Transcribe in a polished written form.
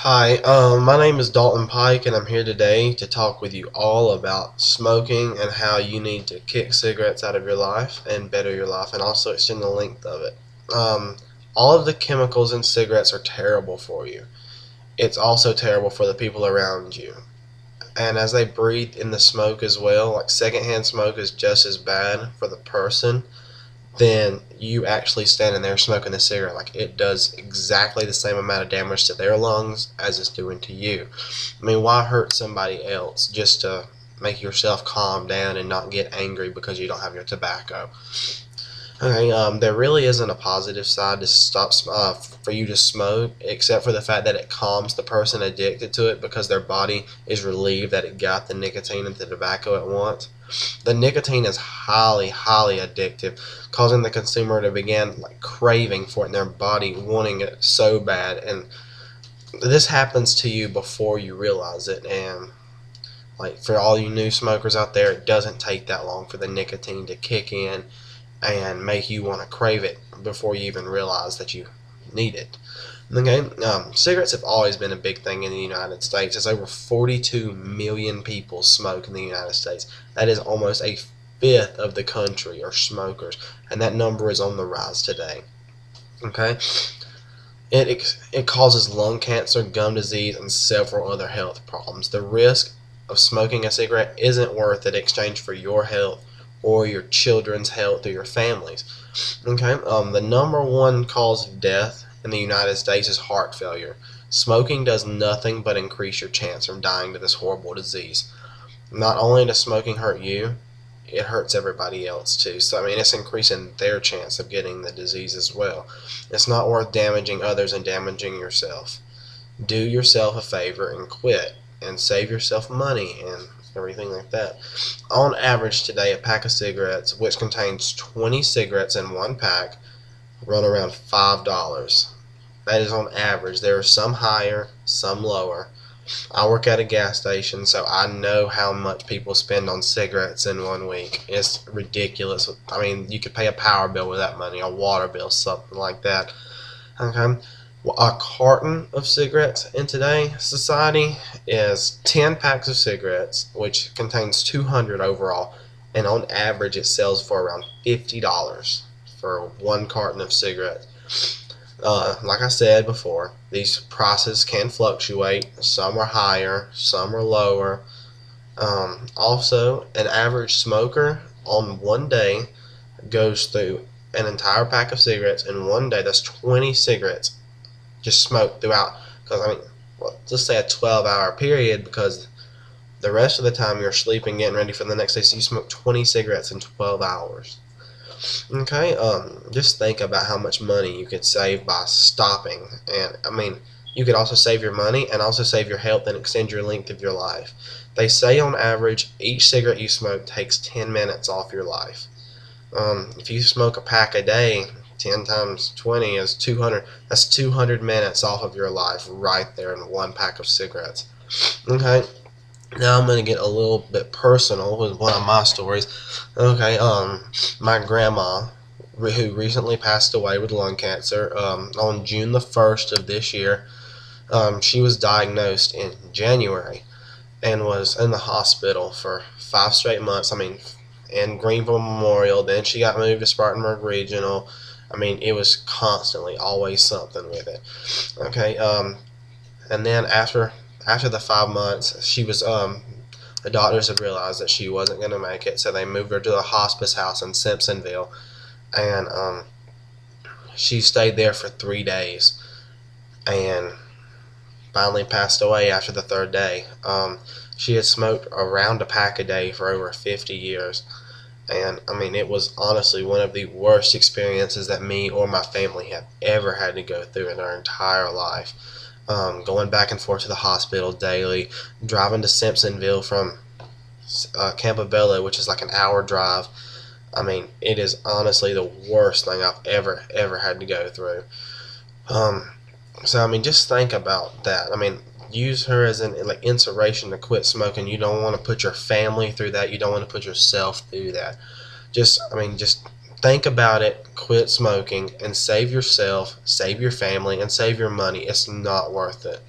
Hi, my name is Dalton Pike, and I'm here today to talk with you all about smoking and how you need to kick cigarettes out of your life and better your life, and also extend the length of it. Um, all of the chemicals in cigarettes are terrible for you. It's also terrible for the people around you. And as they breathe in the smoke as well, like secondhand smoke is just as bad for the person than you actually standing there smoking a cigarette. Like, it does exactly the same amount of damage to their lungs as it's doing to you. I mean, why hurt somebody else just to make yourself calm down and not get angry because you don't have your tobacco? Okay, there really isn't a positive side to for you to smoke, except for the fact that it calms the person addicted to it because their body is relieved that it got the nicotine and the tobacco at once. The nicotine is highly, highly addictive, causing the consumer to begin craving for it in their body, wanting it so bad. And this happens to you before you realize it. And for all you new smokers out there, it doesn't take that long for the nicotine to kick in and make you want to crave it before you even realize that you need it. Okay, cigarettes have always been a big thing in the United States. There's over 42 million people smoke in the United States. That is almost a fifth of the country are smokers, and that number is on the rise today. Okay, it causes lung cancer, gum disease, and several other health problems. The risk of smoking a cigarette isn't worth it in exchange for your health or your children's health or your family's. Okay, the number one cause of death in the United States is heart failure. Smoking does nothing but increase your chance of dying to this horrible disease. Not only does smoking hurt you, it hurts everybody else too. So I mean, it's increasing their chance of getting the disease as well. It's not worth damaging others and damaging yourself. Do yourself a favor and quit, and save yourself money and everything like that. On average today, a pack of cigarettes, which contains 20 cigarettes in one pack, run around $5. That is on average. There are some higher, some lower. I work at a gas station, so I know how much people spend on cigarettes in 1 week. It's ridiculous. I mean, you could pay a power bill with that money, a water bill, something like that. Okay. A carton of cigarettes in today's society is 10 packs of cigarettes, which contains 200 overall, and on average it sells for around $50 for one carton of cigarettes. Like I said before, these prices can fluctuate. Some are higher, some are lower. Also, an average smoker on one day goes through an entire pack of cigarettes in one day. That's 20 cigarettes just smoked throughout. Because, I mean, well, let's say a 12-hour period, because the rest of the time you're sleeping, getting ready for the next day. So you smoke 20 cigarettes in 12 hours. Okay, just think about how much money you could save by stopping. And I mean, you could also save your money and also save your health and extend your length of your life. They say on average each cigarette you smoke takes 10 minutes off your life. If you smoke a pack a day, 10 times 20 is 200. That's 200 minutes off of your life right there in one pack of cigarettes. Okay, now I'm going to get a little bit personal with one of my stories. Okay, my grandma, who recently passed away with lung cancer, on June the 1st of this year, she was diagnosed in January and was in the hospital for 5 straight months. I mean, in Greenville Memorial. Then she got moved to Spartanburg Regional. I mean, it was constantly always something with it. Okay, and then after the 5 months, she was the doctors had realized that she wasn't going to make it, so they moved her to a hospice house in Simpsonville, and she stayed there for 3 days, and finally passed away after the 3rd day. She had smoked around a pack a day for over 50 years, and I mean, it was honestly one of the worst experiences that me or my family have ever had to go through in our entire life. Going back and forth to the hospital daily, driving to Simpsonville from Campobello, which is like an hour drive. I mean, it is honestly the worst thing I've ever had to go through. So I mean, just think about that. I mean, use her as an inspiration to quit smoking. You don't want to put your family through that. You don't want to put yourself through that. Just think about it. Quit smoking and save yourself, save your family, and save your money. It's not worth it.